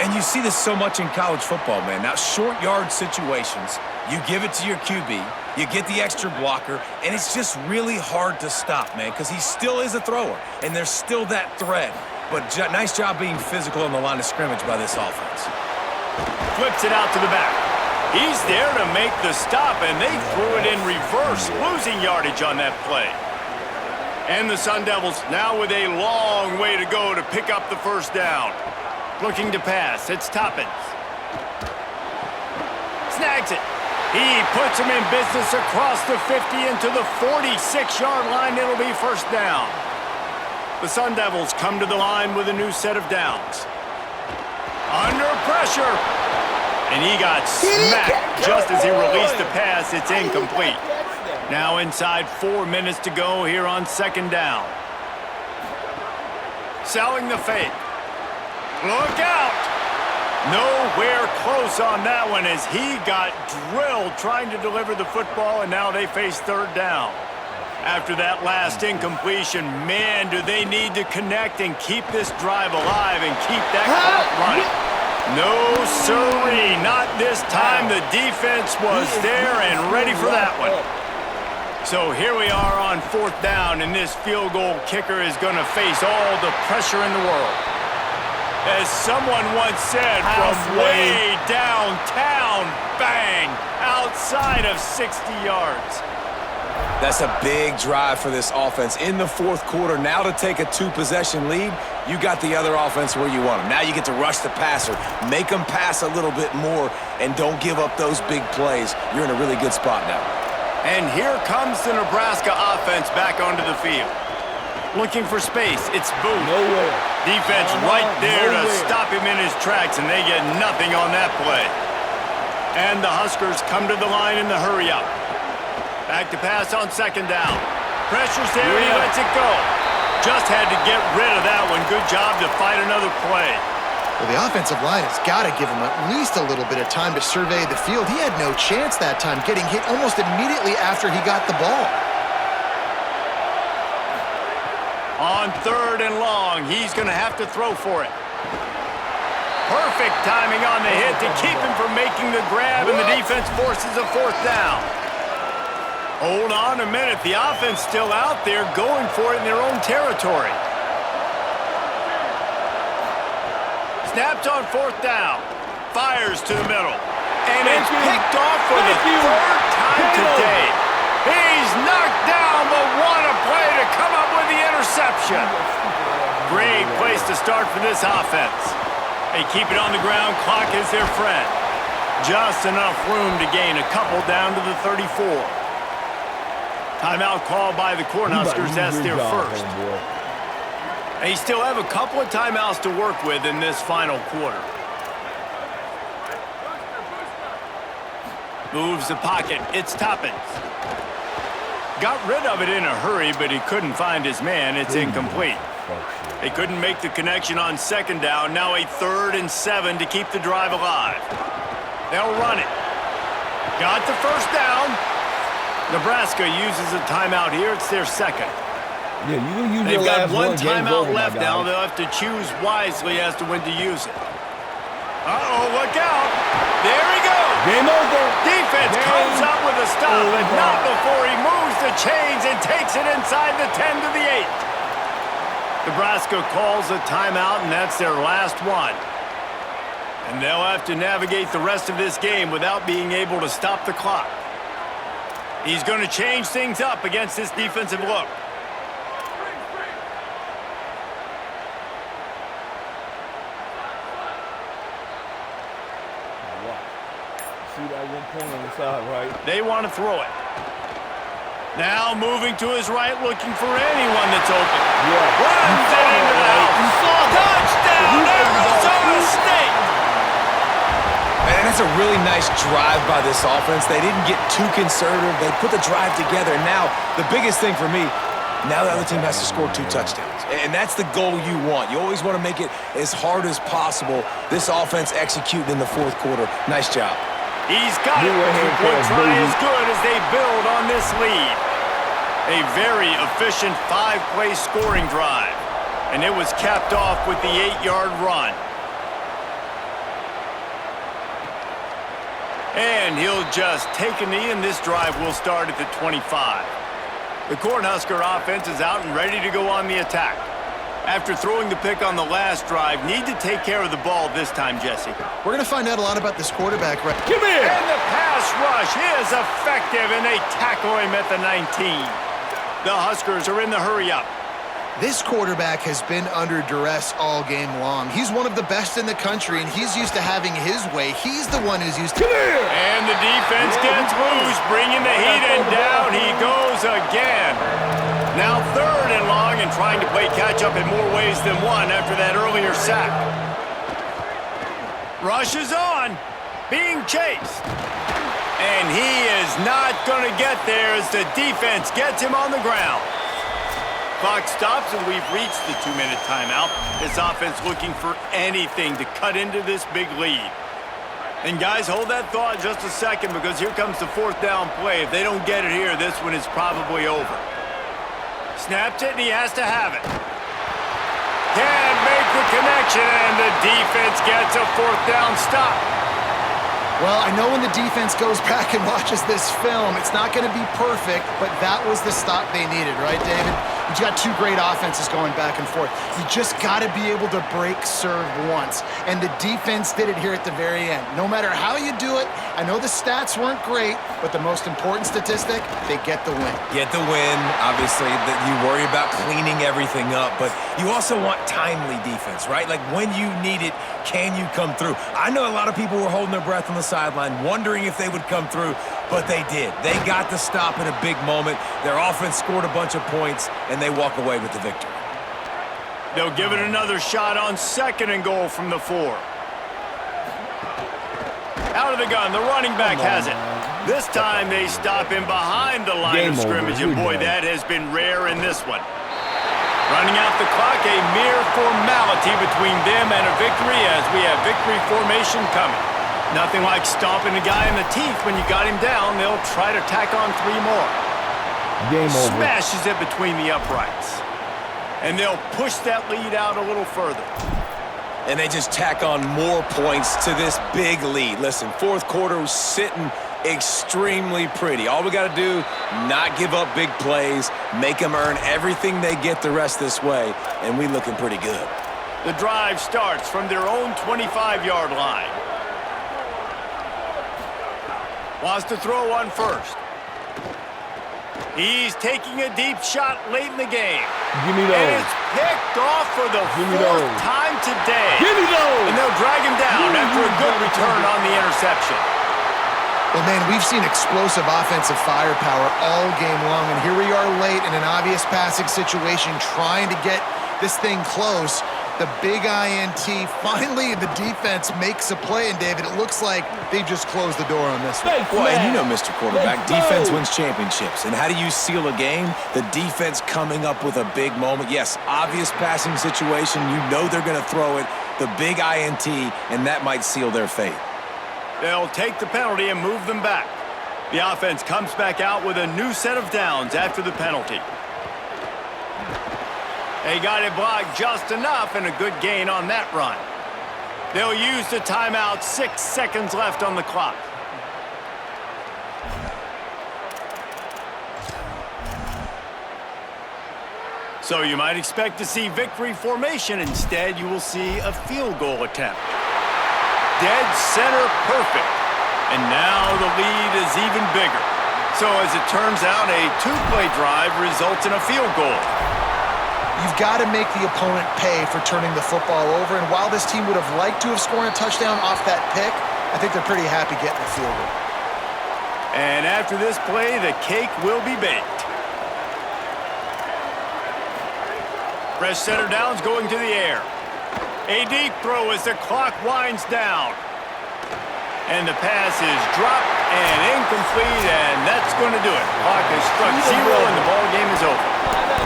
And you see this so much in college football, man. Now, short yard situations, you give it to your QB, you get the extra blocker, and it's just really hard to stop, man, because he still is a thrower, and there's still that threat. But nice job being physical on the line of scrimmage by this offense. Flips it out to the back. He's there to make the stop, and they threw it in reverse, losing yardage on that play. And the Sun Devils now with a long way to go to pick up the first down. Looking to pass. It's Toppins. Snags it. He puts him in business across the 50 into the 46-yard line. It'll be first down. The Sun Devils come to the line with a new set of downs. Under pressure. And he got smacked just as he released the pass. It's incomplete. Now inside 4 minutes to go here on 2nd down. Selling the fake. Look out! Nowhere close on that one as he got drilled trying to deliver the football, and now they face 3rd down. After that last incompletion, man, do they need to connect and keep this drive alive and keep that clock running. No, sirree, not this time. The defense was there and ready for that one. So here we are on 4th down, and this field goal kicker is going to face all the pressure in the world. As someone once said, from way downtown, bang, outside of 60 yards. That's a big drive for this offense in the 4th quarter. Now to take a 2-possession lead, you got the other offense where you want them. Now you get to rush the passer, make them pass a little bit more, and don't give up those big plays. You're in a really good spot now. And here comes the Nebraska offense back onto the field. Looking for space, it's Booth. Nowhere. Defense right there to stop him in his tracks, and they get nothing on that play. And the Huskers come to the line in the hurry-up. Back to pass on 2nd down. Pressure's there, and he lets it go. Just had to get rid of that one. Good job to fight another play. Well, the offensive line has got to give him at least a little bit of time to survey the field. He had no chance that time, getting hit almost immediately after he got the ball. On 3rd and long, he's going to have to throw for it. Perfect timing on the hit to keep him from making the grab, and the defense forces a 4th down. Hold on a minute. The offense still out there going for it in their own territory. Snaps on 4th down. Fires to the middle. And it's picked off for the 3rd time today. He's knocked down, but what a play to come up with the interception. Great place to start for this offense. They keep it on the ground. Clock is their friend. Just enough room to gain a couple down to the 34. Timeout called by the Cornhuskers. That's their first. They still have a couple of timeouts to work with in this final quarter. Moves the pocket. It's Toppins. Got rid of it in a hurry, but he couldn't find his man. It's incomplete. They couldn't make the connection on 2nd down. Now a 3rd and 7 to keep the drive alive. They'll run it. Got the first down. Nebraska uses a timeout here. It's their second. Yeah, you can use They've your got last one game's timeout over, my left now. guy. They'll have to choose wisely as to when to use it. Uh-oh, look out. There he goes. Game over. Defense comes up with a stop, but not before he moves the chains and takes it inside the 10 to the 8. Nebraska calls a timeout, and that's their last one. And they'll have to navigate the rest of this game without being able to stop the clock. He's going to change things up against this defensive look. See that one point on the side, right? They want to throw it. Now moving to his right, looking for anyone that's open. Yeah. Runs it into the house. Touchdown, Arizona State! Man, that's a really nice drive by this offense. They didn't get too conservative. They put the drive together. Now, the biggest thing for me, now the other team has to score 2 touchdowns. And that's the goal you want. You always want to make it as hard as possible. This offense executing in the fourth quarter. Nice job. He's got it. 2-point try is good as they build on this lead. A very efficient 5-play scoring drive. And it was capped off with the 8-yard run. And he'll just take a knee, and this drive will start at the 25. The Cornhusker offense is out and ready to go on the attack. After throwing the pick on the last drive, need to take care of the ball this time, Jesse. We're going to find out a lot about this quarterback. Right? Come here! And the pass rush is effective, and they tackle him at the 19. The Huskers are in the hurry-up. This quarterback has been under duress all game long. He's one of the best in the country, and he's used to having his way. He's the one who's used to... And the defense gets loose, bringing the heat, and down he goes again. Now 3rd and long, and trying to play catch-up in more ways than one after that earlier sack. Rush is on, being chased. And he is not going to get there as the defense gets him on the ground. Clock stops, and we've reached the 2-minute timeout. This offense looking for anything to cut into this big lead. And guys, hold that thought just a second, because here comes the 4th down play. If they don't get it here, this one is probably over. Snaps it, and he has to have it. Can't make the connection, and the defense gets a 4th down stop. Well, I know when the defense goes back and watches this film, it's not going to be perfect, but that was the stop they needed, right, David? You got 2 great offenses going back and forth. You just got to be able to break serve once, and the defense did it here at the very end. No matter how you do it, I know the stats weren't great, but the most important statistic, they get the win. Get the win. Obviously, you worry about cleaning everything up, but you also want timely defense, right? Like when you need it, can you come through? I know a lot of people were holding their breath on the sideline, wondering if they would come through, but they did. They got the stop in a big moment. Their offense scored a bunch of points, and they walk away with the victory. They'll give it another shot on 2nd and goal from the 4. Out of the gun, the running back has it. This time they stop him behind the line of scrimmage, and boy, that has been rare in this one. Running out the clock, a mere formality between them and a victory as we have victory formation coming. Nothing like stomping a guy in the teeth when you got him down. They'll try to tack on 3 more. Game over. Smashes it between the uprights. And they'll push that lead out a little further. And they just tack on more points to this big lead. Listen, 4th quarter was sitting extremely pretty. All we got to do, not give up big plays, make them earn everything they get the rest this way, and we looking pretty good. The drive starts from their own 25-yard line. Wants to throw on first. He's taking a deep shot late in the game. Give me those. And it's picked off for the 4th time today. Give me those. And they'll drag him down after a good return on the interception. Well, man, we've seen explosive offensive firepower all game long, and here we are late in an obvious passing situation trying to get this thing close. The big INT, finally the defense makes a play, and David, it looks like they've just closed the door on this one. Well, and you know, Mr. Quarterback, defense wins championships. And how do you seal a game? The defense coming up with a big moment. Yes, obvious passing situation. You know they're going to throw it. The big INT, and that might seal their fate. They'll take the penalty and move them back. The offense comes back out with a new set of downs after the penalty. They got it blocked just enough and a good gain on that run. They'll use the timeout, 6 seconds left on the clock. So you might expect to see victory formation. Instead, you will see a field goal attempt. Dead center perfect. And now the lead is even bigger. So as it turns out, a two-play drive results in a field goal. You've got to make the opponent pay for turning the football over. And while this team would have liked to have scored a touchdown off that pick, I think they're pretty happy getting the field goal. And after this play, the cake will be baked. Fresh center down's going to the air. A deep throw as the clock winds down. And the pass is dropped and incomplete, and that's going to do it. Clock has struck 0, and the ball game is over.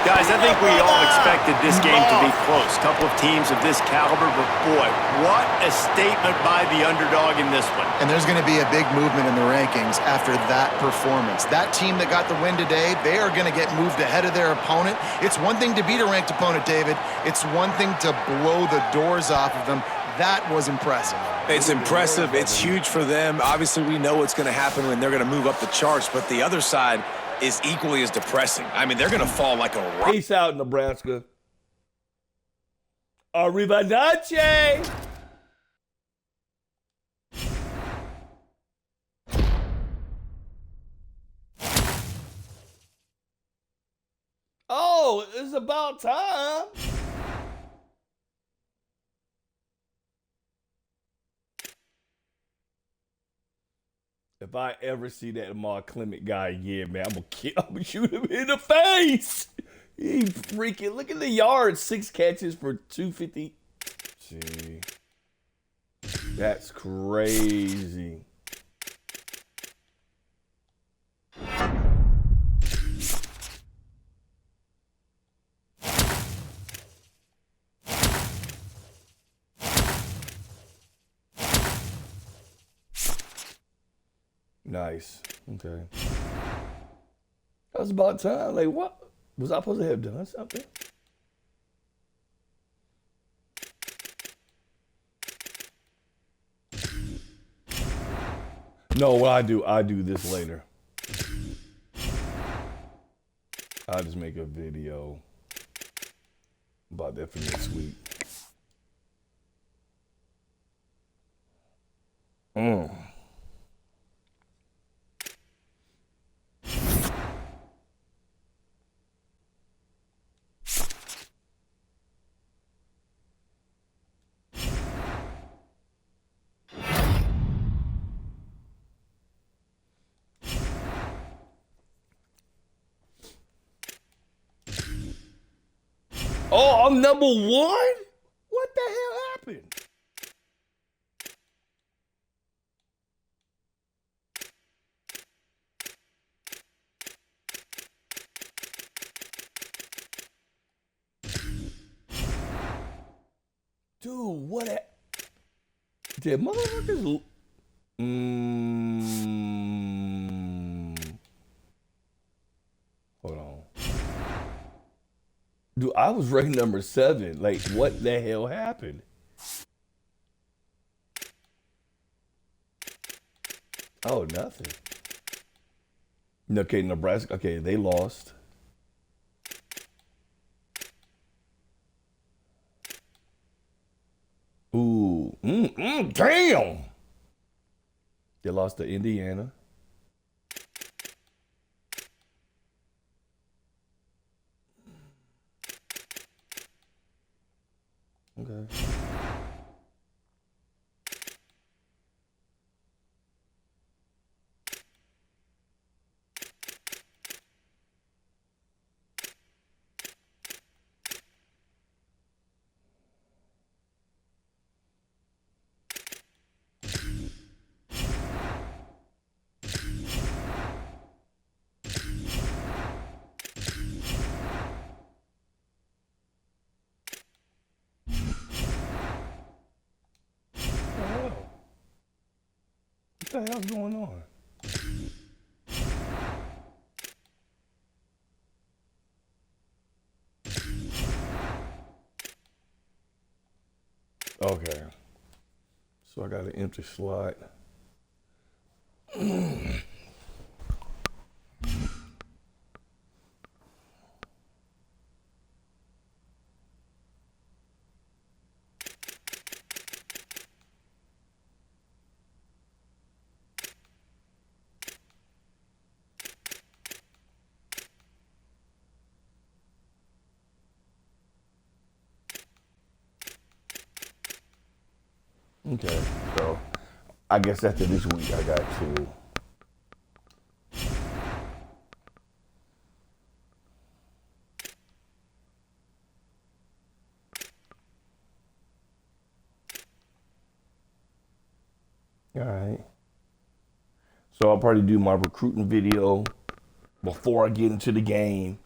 Guys, I think we all expected this game to be close. Couple of teams of this caliber, but boy, what a statement by the underdog in this one. And there's going to be a big movement in the rankings after that performance. That team that got the win today, they are going to get moved ahead of their opponent. It's one thing to beat a ranked opponent, David. It's one thing to blow the doors off of them. That was impressive. It's impressive. It's huge for them. Obviously, we know what's going to happen when they're going to move up the charts, but the other side is equally as depressing. I mean, they're going to fall like a rock. Peace out, Nebraska. Arrivederci. Oh, it's about time. If I ever see that Mark Clement guy again, man, I'm gonna shoot him in the face. He freaking, look at the yards, 6 catches for 250. See, that's crazy. Nice. Okay. That was about time. Like, what? Was I supposed to have done something? No, what I do this later. I'll just make a video about that for next week. Oh, I'm number 1? What the hell happened? Dude, what? Did motherfuckers? Hold on. Dude, I was ranked number 7. Like, what the hell happened? Oh, nothing. Okay, Nebraska. Okay, they lost. Ooh, damn. They lost to Indiana. Okay. What the hell's going on? Okay. So I got an empty slot. Okay, so I guess after this week I got to all right. So I'll probably do my recruiting video before I get into the game.